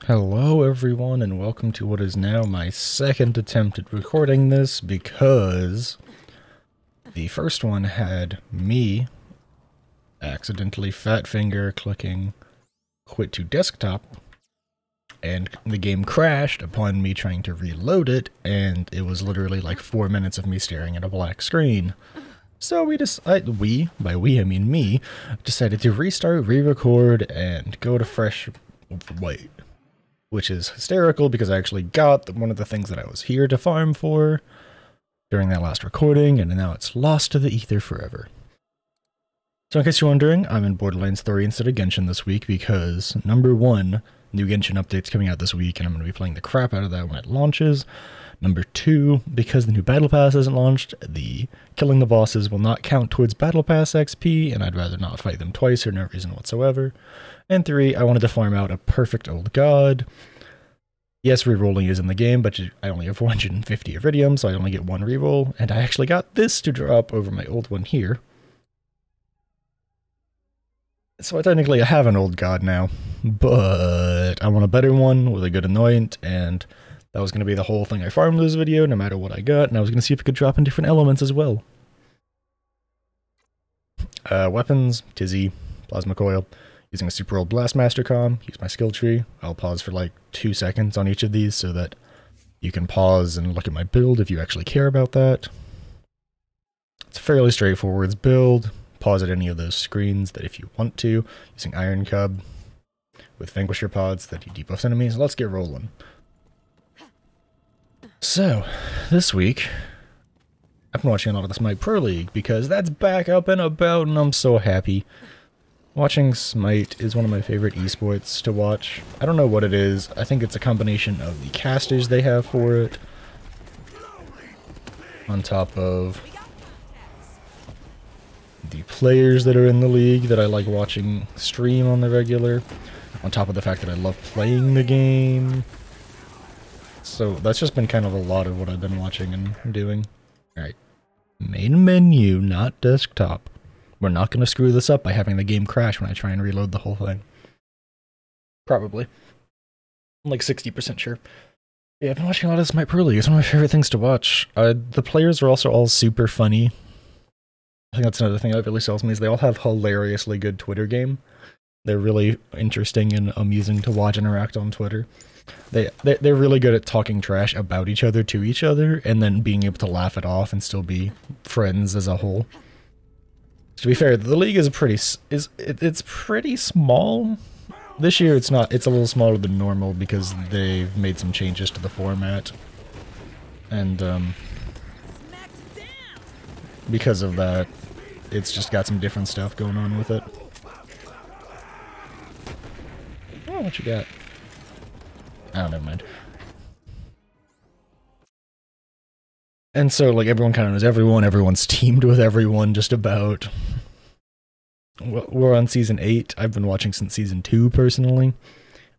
Hello everyone and welcome to what is now my second attempt at recording this because the first one had me accidentally fat finger clicking quit to desktop and the game crashed upon me trying to reload it, and it was literally like 4 minutes of me staring at a black screen. So by we I mean me, decided to restart, re-record, and go to fresh white. Which is hysterical because I actually got one of the things that I was here to farm for during that last recording, and now it's lost to the ether forever. So in case you're wondering, I'm in Borderlands 3 instead of Genshin this week because, number one, new Genshin update's coming out this week and I'm going to be playing the crap out of that when it launches. Number two, because the new Battle Pass isn't launched, the killing the bosses will not count towards Battle Pass XP, and I'd rather not fight them twice for no reason whatsoever. And three, I wanted to farm out a perfect old god. Yes, rerolling is in the game, but I only have 450 iridium, so I only get one reroll, and I actually got this to drop over my old one here. So I technically have an old god now, but I want a better one with a good anoint, and that was going to be the whole thing I farmed this video, no matter what I got, and I was going to see if it could drop in different elements as well. Weapons, Tizzy, Plasma Coil. Using a Super Old Blastmaster comm, use my skill tree. I'll pause for like 2 seconds on each of these so that you can pause and look at my build if you actually care about that. It's a fairly straightforward build. Pause at any of those screens that if you want to. Using Iron Cub with Vanquisher pods that he debuffs enemies. Let's get rolling. So, this week, I've been watching a lot of the Smite Pro League because that's back up and about and I'm so happy. Watching Smite is one of my favorite esports to watch. I don't know what it is. I think it's a combination of the casters they have for it, on top of the players that are in the league that I like watching stream on the regular, on top of the fact that I love playing the game. So that's just been kind of a lot of what I've been watching and doing. Alright, main menu, not desktop. We're not going to screw this up by having the game crash when I try and reload the whole thing. Probably. I'm like 60% sure. Yeah, I've been watching a lot of Smite Pro League. It's one of my favorite things to watch. The players are also all super funny. I think that's another thing that really sells me, is they all have hilariously good Twitter game. They're really interesting and amusing to watch interact on Twitter. They're really good at talking trash about each other to each other, and then being able to laugh it off and still be friends as a whole. To be fair, the league is it's pretty small. This year it's not. It's a little smaller than normal because they've made some changes to the format, and because of that, it's just got some different stuff going on with it. Oh, what you got? Oh, never mind. And so, like, everyone kind of knows everyone, everyone's teamed with everyone, just about. We're on Season 8, I've been watching since Season 2, personally.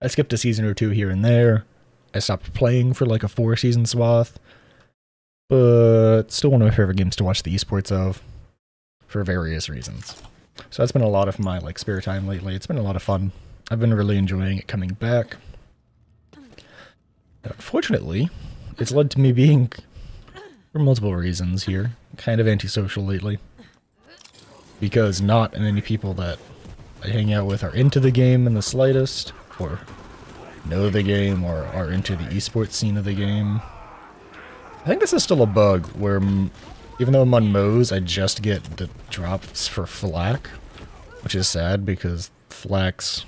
I skipped a season or two here and there. I stopped playing for like a 4-season swath. But still one of my favorite games to watch the esports of, for various reasons. So that's been a lot of my, like, spare time lately. It's been a lot of fun. I've been really enjoying it coming back. Unfortunately, it's led to me being, for multiple reasons here, kind of antisocial lately. Because not many people that I hang out with are into the game in the slightest, or know the game, or are into the esports scene of the game. I think this is still a bug, where even though I'm on Moze, I just get the drops for Flak, which is sad because Flak's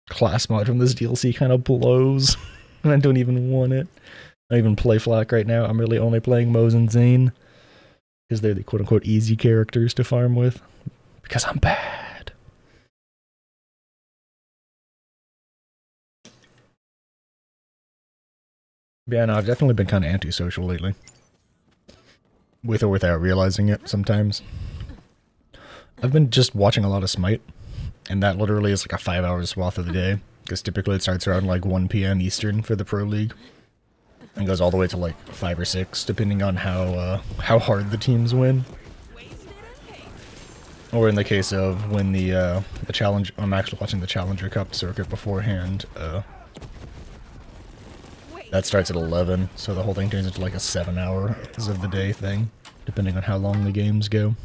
class mod from this DLC kind of blows, and I don't even want it. I don't even play Flak right now. I'm really only playing Moze and Zane, because they're the quote-unquote easy characters to farm with, because I'm bad. But yeah, no, I've definitely been kind of antisocial lately. With or without realizing it, sometimes. I've been just watching a lot of Smite, and that literally is like a 5-hour swath of the day, because typically it starts around like 1 PM Eastern for the Pro League, and goes all the way to like 5 or 6, depending on how hard the teams win. Or in the case of when the challenge, I'm actually watching the Challenger Cup circuit beforehand, That starts at 11, so the whole thing turns into like a 7-hours of the day thing, depending on how long the games go.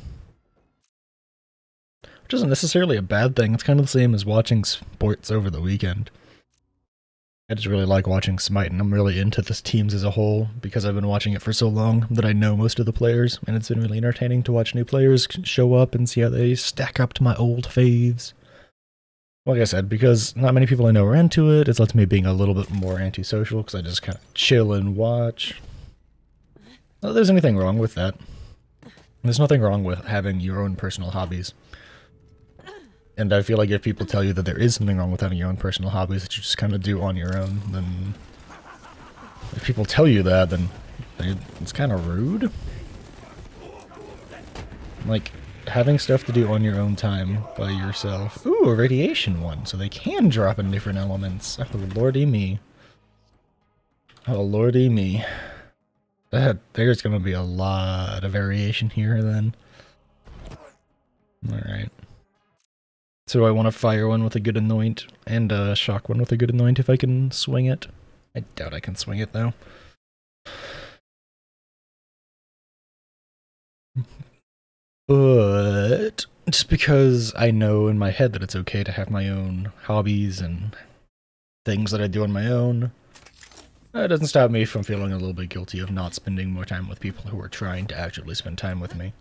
Which isn't necessarily a bad thing, it's kind of the same as watching sports over the weekend. I just really like watching Smite, and I'm really into the teams as a whole, because I've been watching it for so long that I know most of the players, and it's been really entertaining to watch new players show up and see how they stack up to my old faves. Like I said, because not many people I know are into it, it's lets me being a little bit more antisocial, because I just kind of chill and watch. Not that there's anything wrong with that. There's nothing wrong with having your own personal hobbies. And I feel like if people tell you that there is something wrong with having your own personal hobbies that you just kind of do on your own, then... If people tell you that, then it's kind of rude. Like, having stuff to do on your own time by yourself. Ooh, a radiation one, so they can drop in different elements. Oh, lordy me. Oh, lordy me. There's gonna be a lot of variation here, then. Alright. So I want to fire one with a good anoint, and shock one with a good anoint if I can swing it. I doubt I can swing it, though. But just because I know in my head that it's okay to have my own hobbies and things that I do on my own, it doesn't stop me from feeling a little bit guilty of not spending more time with people who are trying to actively spend time with me.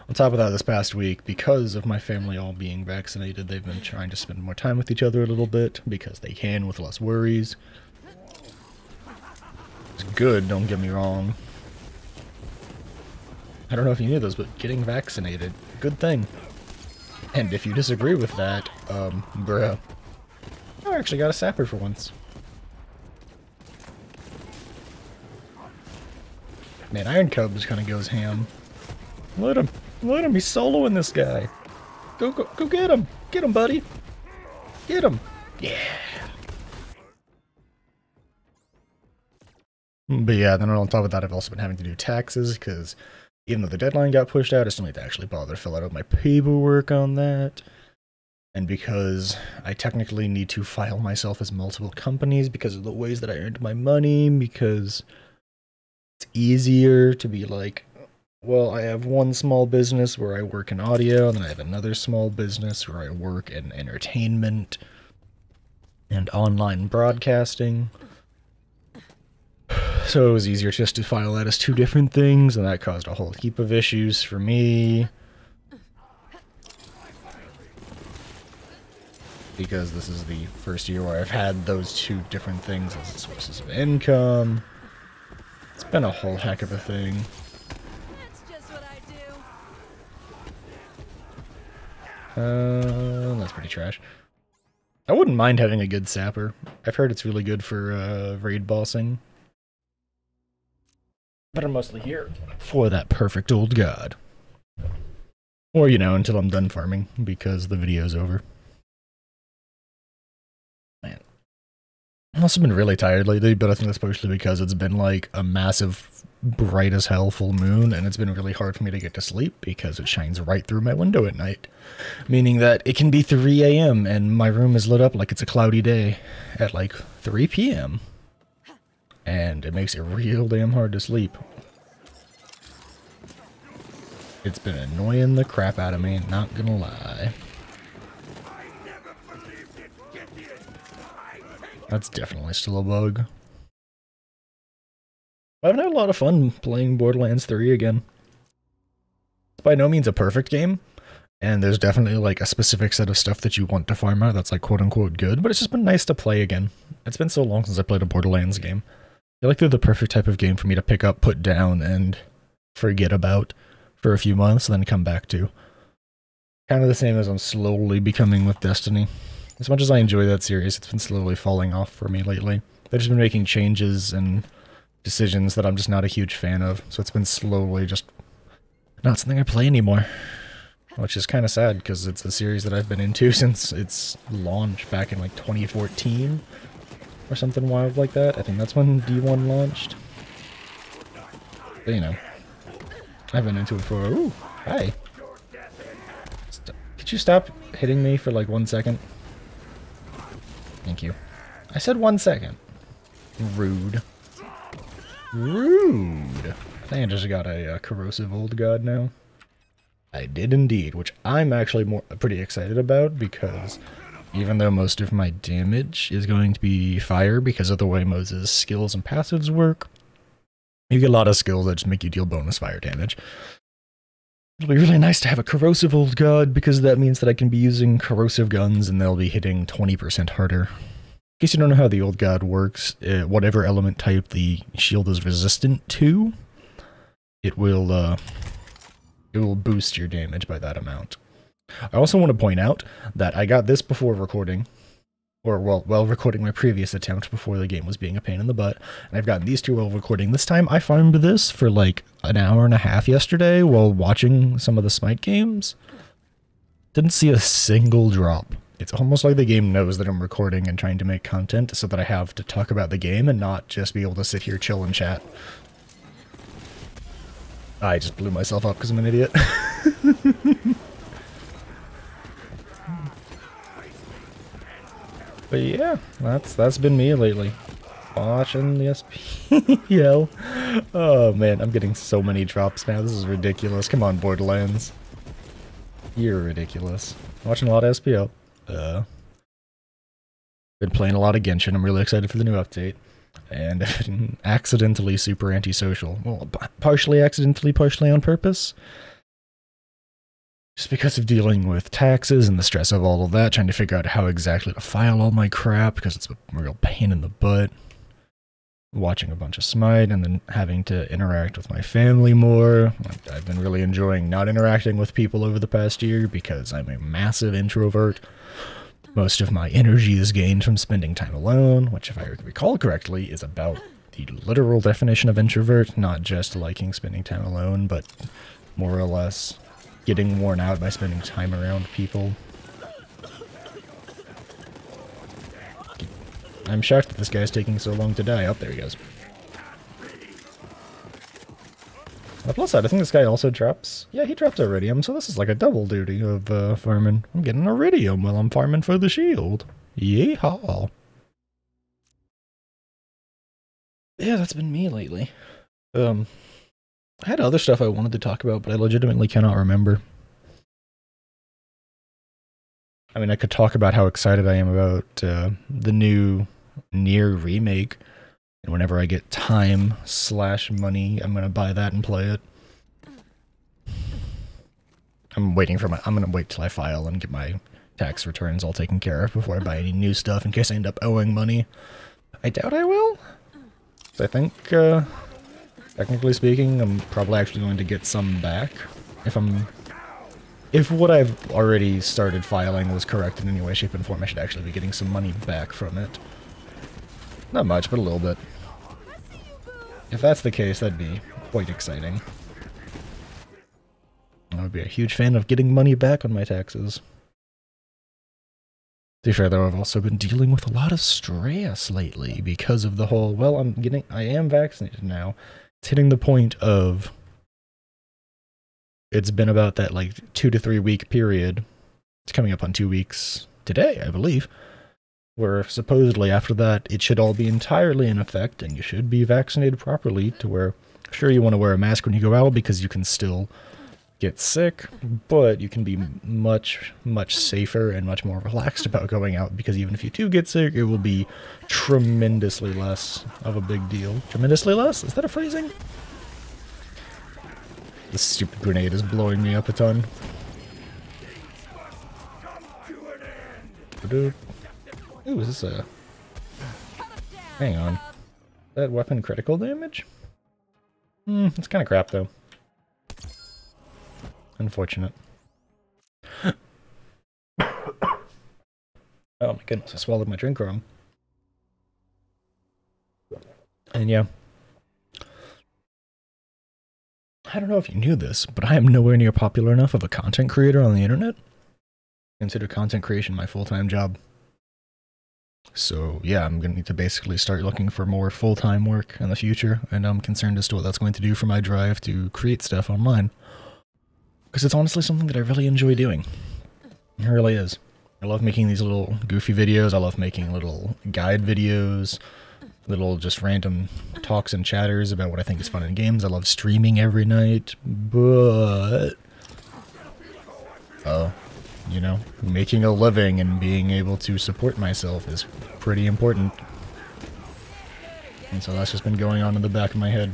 On top of that, this past week, because of my family all being vaccinated, they've been trying to spend more time with each other a little bit, because they can with less worries. It's good, don't get me wrong. I don't know if you knew this, but getting vaccinated, good thing. And if you disagree with that, bruh. I actually got a sapper for once. Man, Iron Cub just kind of goes ham. Let him, he's soloing this guy. Go get him, buddy. Get him, yeah. But yeah, then on top of that, I've also been having to do taxes, because even though the deadline got pushed out, I still need to actually bother to fill out my paperwork on that. And because I technically need to file myself as multiple companies because of the ways that I earned my money, because it's easier to be like, well, I have one small business where I work in audio, and then I have another small business where I work in entertainment and online broadcasting. So it was easier just to file that as two different things, and that caused a whole heap of issues for me. Because this is the first year where I've had those two different things as sources of income. It's been a whole heck of a thing. That's pretty trash. I wouldn't mind having a good sapper. I've heard it's really good for raid bossing. But I'm mostly here for that perfect old god. Or, you know, until I'm done farming, because the video's over. Man. I've also been really tired lately, but I think that's partially because it's been like a massive, bright as hell full moon, and it's been really hard for me to get to sleep because it shines right through my window at night. Meaning that it can be 3 AM and my room is lit up like it's a cloudy day at like 3 PM. And it makes it real damn hard to sleep. It's been annoying the crap out of me, not gonna lie. That's definitely still a bug. I've had a lot of fun playing Borderlands 3 again. It's by no means a perfect game, and there's definitely like a specific set of stuff that you want to farm out that's like quote-unquote good, but it's just been nice to play again. It's been so long since I played a Borderlands game. I feel like they're the perfect type of game for me to pick up, put down, and forget about for a few months, and then come back to. Kind of the same as I'm slowly becoming with Destiny. As much as I enjoy that series, it's been slowly falling off for me lately. They've just been making changes and decisions that I'm just not a huge fan of, so it's been slowly just not something I play anymore. Which is kind of sad, because it's a series that I've been into since its launch back in like 2014. Or something wild like that. I think that's when D1 launched. But you know, I've been into it for... Ooh, hi. Could you stop hitting me for like 1 second? Thank you. I said 1 second. Rude. Rude. I think I just got a corrosive old god now. I did indeed, which I'm actually pretty excited about because even though most of my damage is going to be fire because of the way Moses' skills and passives work, you get a lot of skills that just make you deal bonus fire damage. It'll be really nice to have a corrosive old god because that means that I can be using corrosive guns and they'll be hitting 20% harder. In case you don't know how the old god works, whatever element type the shield is resistant to, it will boost your damage by that amount. I also want to point out that I got this before recording, or while recording my previous attempt before the game was being a pain in the butt, and I've gotten these two while recording. This time I farmed this for like an hour and a half yesterday while watching some of the Smite games. Didn't see a single drop. It's almost like the game knows that I'm recording and trying to make content so that I have to talk about the game and not just be able to sit here, chill, and chat. I just blew myself up because I'm an idiot. But yeah, that's been me lately. Watching the SPL. Oh man, I'm getting so many drops now. This is ridiculous. Come on, Borderlands. You're ridiculous. Watching a lot of SPL. Been playing a lot of Genshin. I'm really excited for the new update. And I've been accidentally super antisocial. Well, partially accidentally, partially on purpose. Just because of dealing with taxes and the stress of all of that, trying to figure out how exactly to file all my crap, because it's a real pain in the butt. Watching a bunch of Smite, and then having to interact with my family more. I've been really enjoying not interacting with people over the past year, because I'm a massive introvert. Most of my energy is gained from spending time alone, which if I recall correctly is about the literal definition of introvert, not just liking spending time alone, but more or less getting worn out by spending time around people. I'm shocked that this guy's taking so long to die. Oh, there he goes. On the plus side, I think this guy also drops... Yeah, he drops Iridium, so this is like a double duty of farming. I'm getting Iridium while I'm farming for the shield. Yeehaw! Yeah, that's been me lately. I had other stuff I wanted to talk about, but I legitimately cannot remember. I mean, I could talk about how excited I am about the new Nier remake, and whenever I get time/money, I'm gonna buy that and play it. I'm gonna wait till I file and get my tax returns all taken care of before I buy any new stuff in case I end up owing money. I doubt I will. I think, technically speaking, I'm probably actually going to get some back. If what I've already started filing was correct in any way, shape, and form, I should actually be getting some money back from it. Not much, but a little bit. If that's the case, that'd be quite exciting. I would be a huge fan of getting money back on my taxes. To be fair though, I've also been dealing with a lot of stress lately because of the whole, well, I am vaccinated now. It's hitting the point of, it's been about that like 2 to 3 week period. It's coming up on 2 weeks today, I believe, where supposedly after that it should all be entirely in effect and you should be vaccinated properly to where, sure, you want to wear a mask when you go out because you can still get sick, but you can be much, much safer and much more relaxed about going out because even if you do get sick, it will be tremendously less of a big deal. Tremendously less? Is that a phrasing? This stupid grenade is blowing me up a ton. Ooh, is this a... Hang on. Is that weapon critical damage? It's kind of crap though. Unfortunate. Oh my goodness, I swallowed my drink wrong. And yeah. I don't know if you knew this, but I am nowhere near popular enough of a content creator on the internet. I consider content creation my full-time job. So yeah, I'm gonna need to basically start looking for more full-time work in the future, and I'm concerned as to what that's going to do for my drive to create stuff online. Because it's honestly something that I really enjoy doing. It really is. I love making these little goofy videos, I love making little guide videos, little just random talks and chatters about what I think is fun in games. I love streaming every night, but you know, making a living and being able to support myself is pretty important. And so that's just been going on in the back of my head.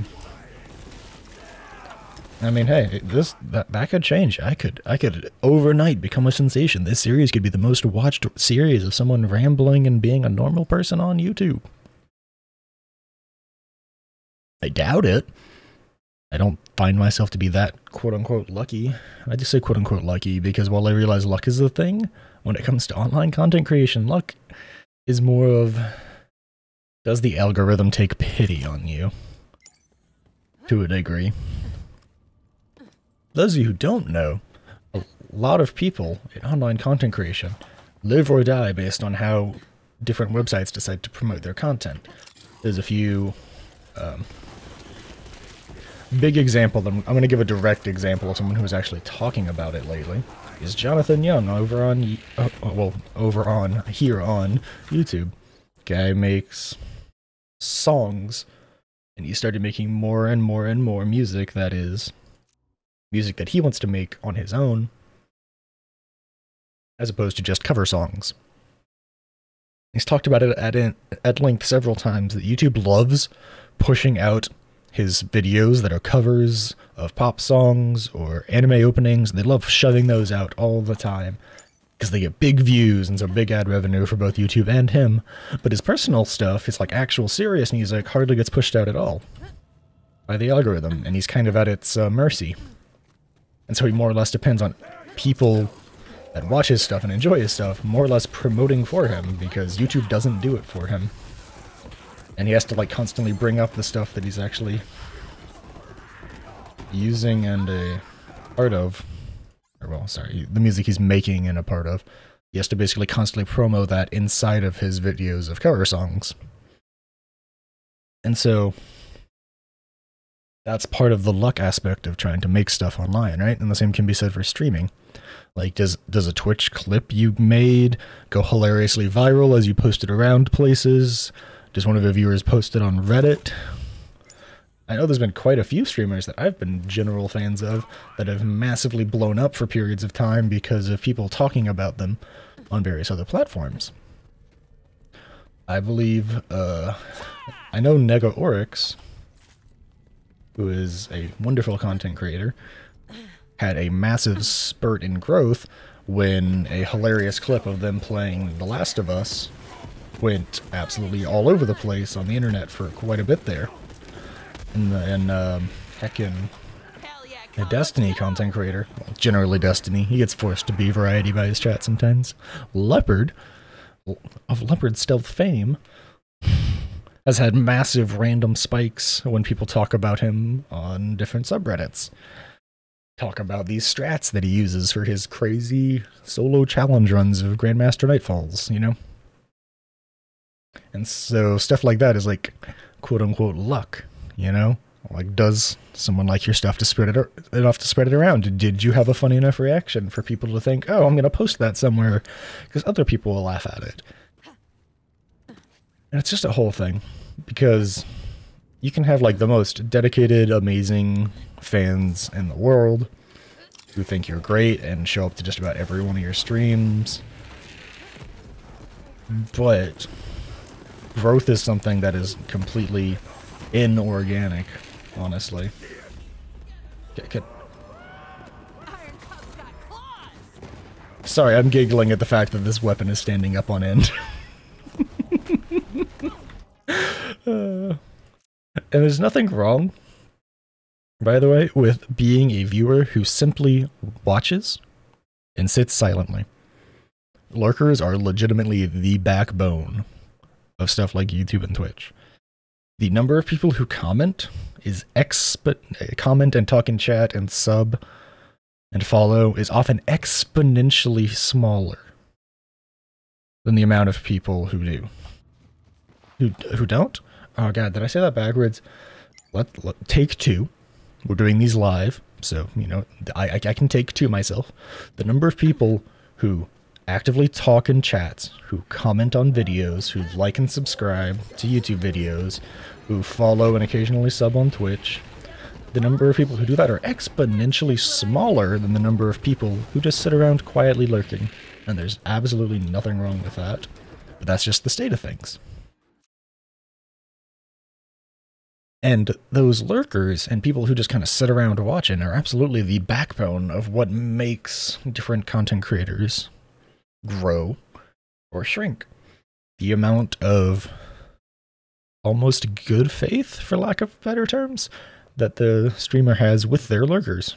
I mean, hey, that could change. I could overnight become a sensation. This series could be the most watched series of someone rambling and being a normal person on YouTube. I doubt it. I don't find myself to be that quote-unquote lucky. I just say quote-unquote lucky because while I realize luck is a thing, when it comes to online content creation, luck is more of, does the algorithm take pity on you? To a degree. Those of you who don't know, a lot of people in online content creation live or die based on how different websites decide to promote their content. There's a few big example. I'm going to give a direct example of someone who's actually talking about it lately. Is Jonathan Young over on here on YouTube. Guy makes songs, and he started making more and more and more music that is music that he wants to make on his own, as opposed to just cover songs. He's talked about it at length several times that YouTube loves pushing out his videos that are covers of pop songs or anime openings. They love shoving those out all the time because they get big views and so big ad revenue for both YouTube and him. But his personal stuff, his like actual serious music, hardly gets pushed out at all by the algorithm, and he's kind of at its mercy. And so he more or less depends on people that watch his stuff and enjoy his stuff more or less promoting for him because YouTube doesn't do it for him. And he has to like constantly bring up the stuff that he's actually using and a part of, or well, sorry, the music he's making and a part of. He has to basically constantly promo that inside of his videos of cover songs. And so that's part of the luck aspect of trying to make stuff online, right? And the same can be said for streaming. Like, does a Twitch clip you made go hilariously viral as you post it around places? Does one of your viewers post it on Reddit? I know there's been quite a few streamers that I've been general fans of that have massively blown up for periods of time because of people talking about them on various other platforms. I believe, I know Nego Oryx, who is a wonderful content creator, had a massive spurt in growth when a hilarious clip of them playing The Last of Us went absolutely all over the place on the internet for quite a bit there. And heckin' a Destiny content creator, well, generally Destiny, he gets forced to be variety by his chat sometimes. Leopard, of Leopard stealth fame, has had massive random spikes when people talk about him on different subreddits. Talk about these strats that he uses for his crazy solo challenge runs of Grandmaster Nightfalls, you know? And so stuff like that is like quote-unquote luck, you know? Like, does someone like your stuff to spread it enough to spread it around? Did you have a funny enough reaction for people to think, oh, I'm going to post that somewhere because other people will laugh at it? And it's just a whole thing, because you can have like the most dedicated, amazing fans in the world who think you're great and show up to just about every one of your streams. But growth is something that is completely inorganic, honestly. Sorry, I'm giggling at the fact that this weapon is standing up on end. And there's nothing wrong, by the way, with being a viewer who simply watches and sits silently. Lurkers are legitimately the backbone of stuff like YouTube and Twitch. The number of people who comment is comment and talk in chat and sub and follow is often exponentially smaller than the amount of people who do. Who don't? Oh god, did I say that backwards? Take two. We're doing these live, so, you know, I can take two myself. The number of people who actively talk in chats, who comment on videos, who like and subscribe to YouTube videos, who follow and occasionally sub on Twitch, the number of people who do that are exponentially smaller than the number of people who just sit around quietly lurking. And there's absolutely nothing wrong with that. But that's just the state of things. And those lurkers and people who just kind of sit around watching are absolutely the backbone of what makes different content creators grow or shrink. The amount of almost good faith, for lack of better terms, that the streamer has with their lurkers.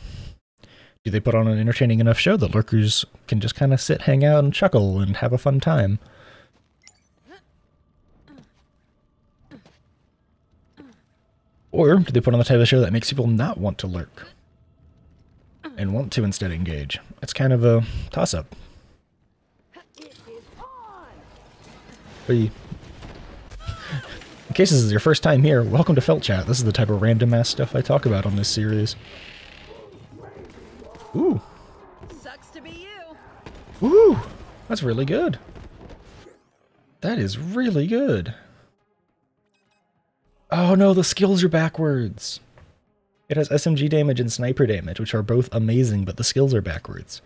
Do they put on an entertaining enough show that lurkers can just kind of sit, hang out, and chuckle and have a fun time? Or do they put on the type of show that makes people not want to lurk and want to instead engage? It's kind of a toss-up. In case this is your first time here, welcome to Felt Chat. This is the type of random-ass stuff I talk about on this series. Ooh. Sucks to be you. Ooh, that's really good. That is really good. Oh no, the skills are backwards. It has SMG damage and sniper damage, which are both amazing, but the skills are backwards.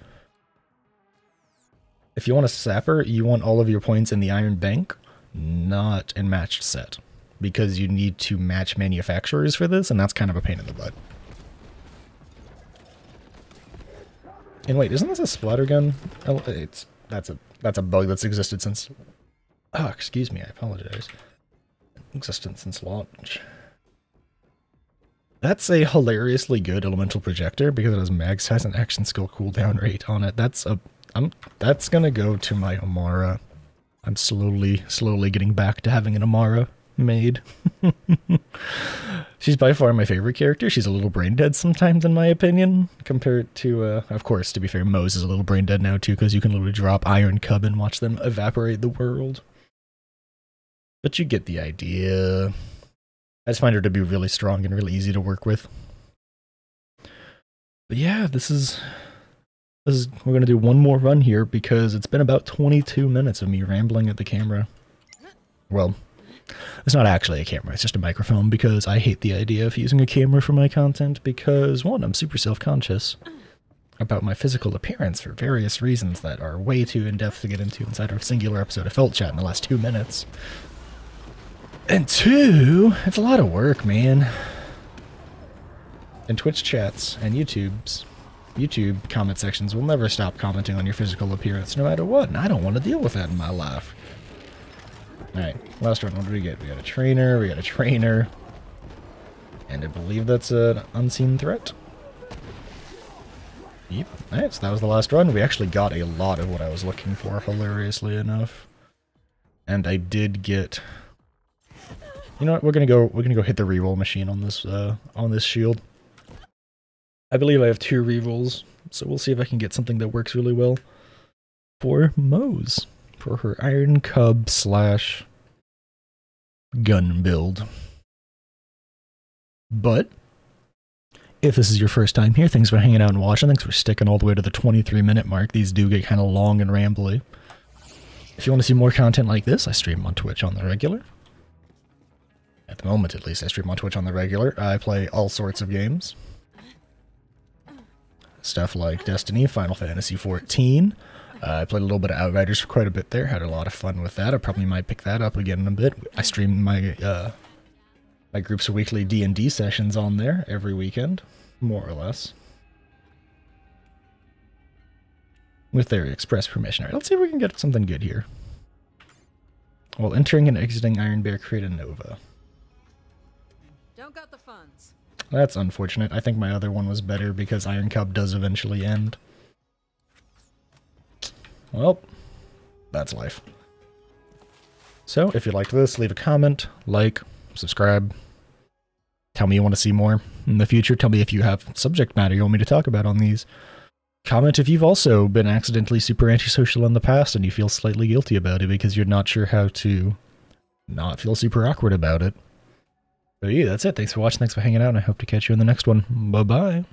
If you want a sapper, you want all of your points in the Iron Bank, not in matched set. Because you need to match manufacturers for this, and that's kind of a pain in the butt. And wait, isn't this a splatter gun? Oh, that's a bug that's existed since... Oh, excuse me, I apologize. Existence since launch. That's a hilariously good elemental projector because it has mag size and action skill cooldown rate on it. That's gonna go to my Amara. I'm slowly getting back to having an Amara made. She's by far my favorite character. She's a little brain dead sometimes, in my opinion, compared to, of course, to be fair, Mose is a little brain dead now too, because you can literally drop Iron Cub and watch them evaporate the world. But you get the idea. I just find her to be really strong and really easy to work with. But yeah, we're going to do one more run here because it's been about 22 minutes of me rambling at the camera. Well, it's not actually a camera, it's just a microphone because I hate the idea of using a camera for my content because, one, I'm super self-conscious about my physical appearance for various reasons that are way too in-depth to get into inside our singular episode of Felt Chat in the last 2 minutes. And two, it's a lot of work, man. And Twitch chats and YouTube comment sections will never stop commenting on your physical appearance no matter what, and I don't want to deal with that in my life. Alright, last one, what did we get? We got a trainer, and I believe that's an unseen threat. Yep, alright, so that was the last run. We actually got a lot of what I was looking for, hilariously enough. And I did get... You know what, we're gonna go hit the reroll machine on this shield. I believe I have 2 rerolls, so we'll see if I can get something that works really well for Mose, for her Iron Cub / gun build. But if this is your first time here, thanks for hanging out and watching. Thanks for sticking all the way to the 23-minute mark. These do get kind of long and rambly. If you want to see more content like this, I stream on Twitch on the regular. At the moment, at least, I stream on Twitch on the regular. I play all sorts of games. Stuff like Destiny, Final Fantasy XIV. I played a little bit of Outriders for quite a bit there. Had a lot of fun with that. I probably might pick that up again in a bit. I stream my my group's weekly D&D sessions on there every weekend, more or less. With their express permission. All right, let's see if we can get something good here. While entering and exiting Iron Bear, create a Nova. Don't got the funds. That's unfortunate. I think my other one was better because Iron Cub does eventually end. Well, that's life. So, if you liked this, leave a comment, like, subscribe. Tell me you want to see more in the future. Tell me if you have subject matter you want me to talk about on these. Comment if you've also been accidentally super antisocial in the past and you feel slightly guilty about it because you're not sure how to not feel super awkward about it. But yeah, that's it. Thanks for watching. Thanks for hanging out. And I hope to catch you in the next one. Bye-bye.